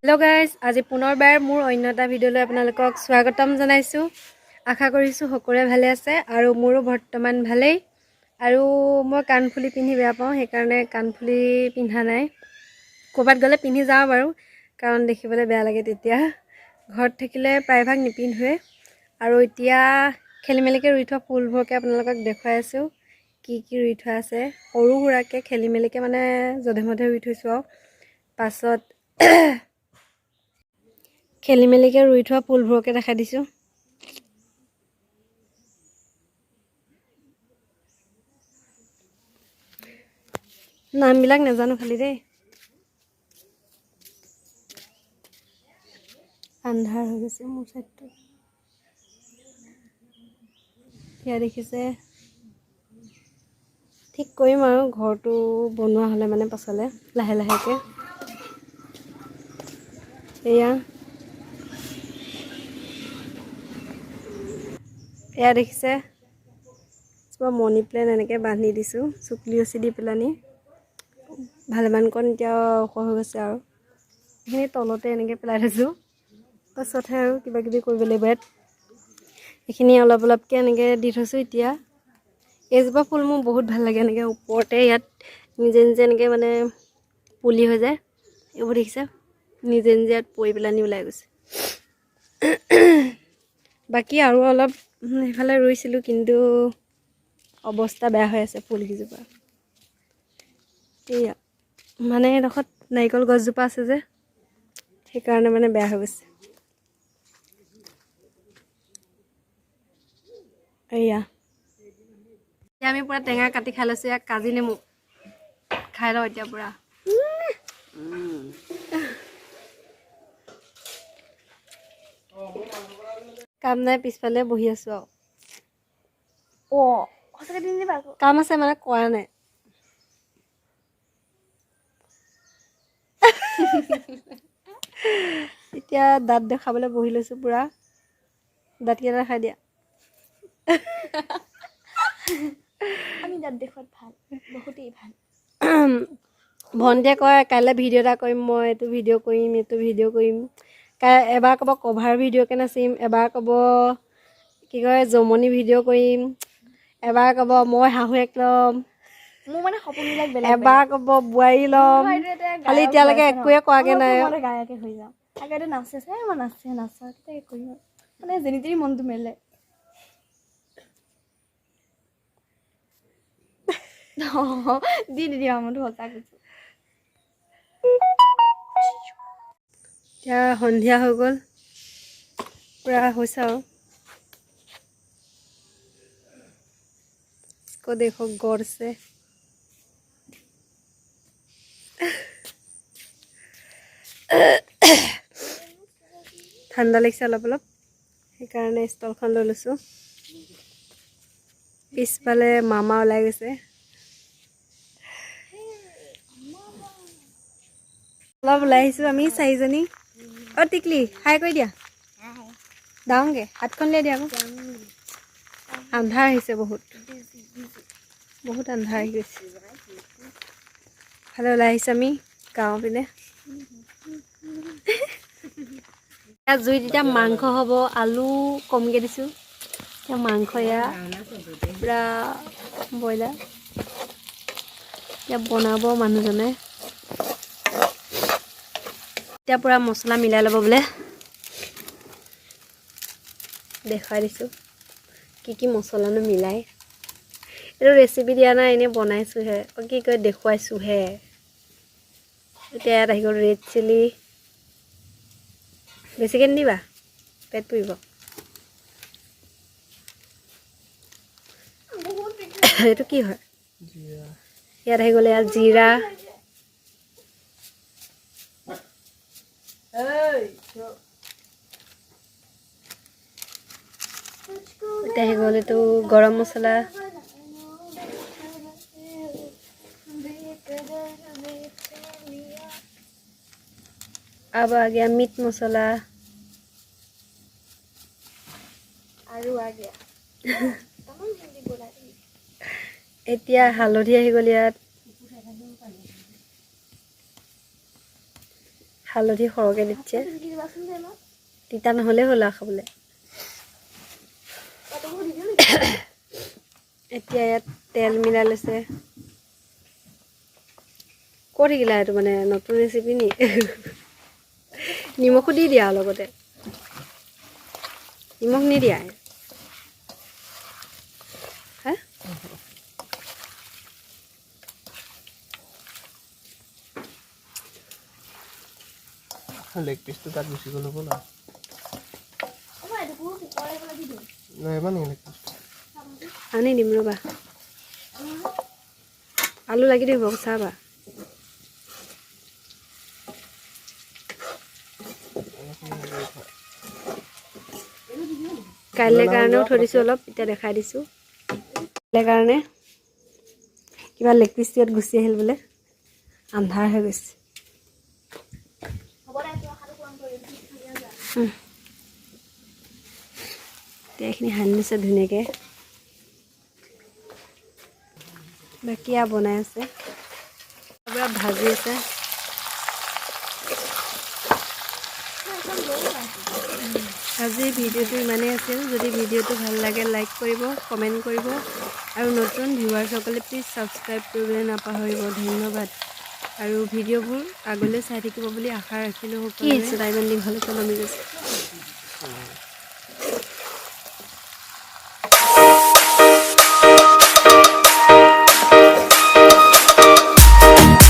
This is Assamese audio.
हेलो गाइज, আজি পুনৰবাৰ মোৰ অন্য এটা ভিডিঅ'লৈ আপোনালোকক স্বাগতম জনাইছোঁ। আশা কৰিছোঁ সকলোৱে ভালে আছে আৰু মোৰো বৰ্তমান ভালেই। আৰু মই কাণফুলি পিন্ধি বেয়া পাওঁ, সেইকাৰণে কাণফুলি পিন্ধা নাই। ক'ৰবাত গ'লে পিন্ধি যাওঁ বাৰু, কাৰণ দেখিবলৈ বেয়া লাগে তেতিয়া। ঘৰত থাকিলে প্ৰায়ভাগ নিপিন্ধোৱে। আৰু এতিয়া খেলি মেলিকৈ ৰুই থোৱা ফুলবোৰকে আপোনালোকক দেখুৱাই আছোঁ। কি ৰুই থোৱা আছে, সৰু সুৰাকৈ খেলি মেলিকৈ মানে যধে মধে ৰুই থৈছোঁ আৰু পাছত খেলি মেলিকৈ ৰুই থোৱা ফুলবোৰকে দেখাই দিছোঁ। নামবিলাক নাজানো খালি দেই। আন্ধাৰ হৈ গৈছে মোৰ চাইডটো। এতিয়া দেখিছে, ঠিক কৰিম আৰু ঘৰটো বনোৱা হ'লে মানে পাছলৈ লাহে লাহেকৈ। এয়া দেখিছে, মনি প্লেণ্ট এনেকৈ বান্ধি দিছোঁ চুকলি ৰছী দি পেলানি। ভালেমানকণ এতিয়া ওখ হৈ গৈছে আৰু সেইখিনি তলতে এনেকৈ পেলাই থৈছোঁ। পাছতহে আৰু কিবা কিবি কৰিব লাগিব। ইয়াত এইখিনি অলপ অলপকৈ এনেকৈ দি থৈছোঁ। এতিয়া এইজোপা ফুল মোৰ বহুত ভাল লাগে, এনেকৈ ওপৰতে ইয়াত নিজে নিজে এনেকৈ মানে পুলি হৈ যায়। এইবোৰ দেখিছে, নিজে নিজে ইয়াত পৰি পেলানি ওলাই গৈছে। বাকী আৰু অলপ সেইফালে ৰুইছিলোঁ, কিন্তু অৱস্থা বেয়া হৈ আছে ফুলকেইজোপা। এয়া মানে এডোখৰত নাৰিকল গছজোপা আছে যে, সেইকাৰণে মানে বেয়া হৈ গৈছে। এয়া এতিয়া আমি পূৰা টেঙা কাটি খাই লৈছোঁ। ইয়াক কাজি নেমু খাই লওঁ এতিয়া পূৰা। কাম নাই, পিছফালে বহি আছোঁ আৰু। কাম আছে মানে কৰা নাই। এতিয়া দাঁত দেখাবলৈ বহি লৈছোঁ পূৰা। দাঁতকেইটা দেখাই দিয়া। আমি দাঁত দেখুৱাত ভাল, বহুতেই ভাল। ভণ্টিয়ে কয় কাইলৈ ভিডিঅ' এটা কৰিম, মই এইটো ভিডিঅ' কৰিম, এইটো ভিডিঅ' কৰিম। এবাৰ ক'ব কভাৰ ভিডিঅ'কে নাচিম, এবাৰ ক'ব কি কয় জমনি ভিডিঅ' কৰিম, এবাৰ ক'ব মই শাহুৱেক ল'ম, মোৰ মানে সপোনবিলাক বেলেগ এবাৰ ক'ব বোৱাৰী ল'ম। খালি এতিয়ালৈকে একোৱে কৰাগে নাই। মই গায়কে হৈ যাওঁ। আগতে নাচে মই নাচাকে কৰিম মানে যেনি তেনি মনটো মেলে। দি মইতো সঁচা কৈছোঁ। এতিয়া সন্ধিয়া হৈ গ'ল, পূৰা হৈছে আৰু। इसको देखो गौर से। ঠাণ্ডা লাগিছে অলপ অলপ, সেইকাৰণে ষ্টলখন লৈ লৈছোঁ। পিছফালে মামা ওলাই গৈছে। অলপ ওলাই আহিছোঁ আমি চাৰিজনী। অ' টিকলি হাই কৰি দিয়া। ডাঙৰকৈ হাতখন লৈ দিয়া আকৌ। আন্ধাৰ আহিছে বহুত, বহুত আন্ধাৰ আহি গৈছে। ভালে ওলাই আহিছোঁ আমি গাঁৱৰ পিনে। ইয়াত জুইত এতিয়া মাংস হ'ব, আলু কমকৈ দিছোঁ। এতিয়া মাংস এয়া পূৰা ব্ৰইলাৰ এতিয়া বনাব মানুহজনে। এতিয়া পূৰা মছলা মিলাই ল'ব বোলে। দেখুৱাই দিছোঁ কি কি মছলানো মিলাই। এইটো ৰেচিপি দিয়া নাই, এনেই বনাইছোঁহে, কি কয় দেখুৱাইছোঁহে। এতিয়া ইয়াত আহি গ'ল ৰেড চিলি। বেছিকৈ নিদিবা, পেট পুৰিব। এইটো কি হয়? ইয়াত আহি গ'লে ইয়াত জিৰা, এতিয়া আহি গ'ল এইটো গৰম মছলা, अब आ गया मीट मसाला আৰু আগে এতিয়া হালধি আহি গ'ল ইয়াত। হালধি সৰহকৈ দিছে শিকি দিবাচোন দে অলপ তিতা নহ'লে হ'ল আৰু খাবলৈ পাতবোৰ দি দিওঁ নেকি এতিয়া ইয়াত তেল মিলাই লৈছে ক'ত শিকিলা এইটো মানে নতুন ৰেচিপি নি নিমখো দি দিয়া লগতে নিমখ নিদিয়া হা লেগ পিচটো তাত গুচি গ'ল হ'ব না আমাৰ এইটো কুকাৰে পেলাই দি দিওঁ নাইবা নেকি লেগ পিচটো আনি দিম ৰ'বা আলু লাগি দিব চাবা কাইলৈ কাৰণেও থৈ দিছোঁ অলপ এতিয়া দেখাই দিছোঁ কাইলৈ কাৰণে কিবা লেগ পিচ ইয়াত গুচি আহিল বোলে আন্ধাৰ হৈ গৈছে হ'ব দে তোৰ আশাটো পূৰণ কৰিম এতিয়া এইখিনি সানি লৈছে ধুনীয়াকৈ বাকী আৰু বনাই আছে পুৰা ভাজি আছে আজি ভিডিঅ'টো ইমানেই আছিল যদি ভিডিঅ'টো ভাল লাগে লাইক কৰিব কমেণ্ট কৰিব আৰু নতুন ভিউৱাৰ্ছসকলে প্লিজ ছাবস্ক্ৰাইব কৰিবলৈ নাপাহৰিব ধন্যবাদ আৰু ভিডিঅ'বোৰ আগলৈ চাই থাকিব বুলি আশা ৰাখিলোঁ সকলোৱে টাইম দীঘলৈকে নামি গৈছে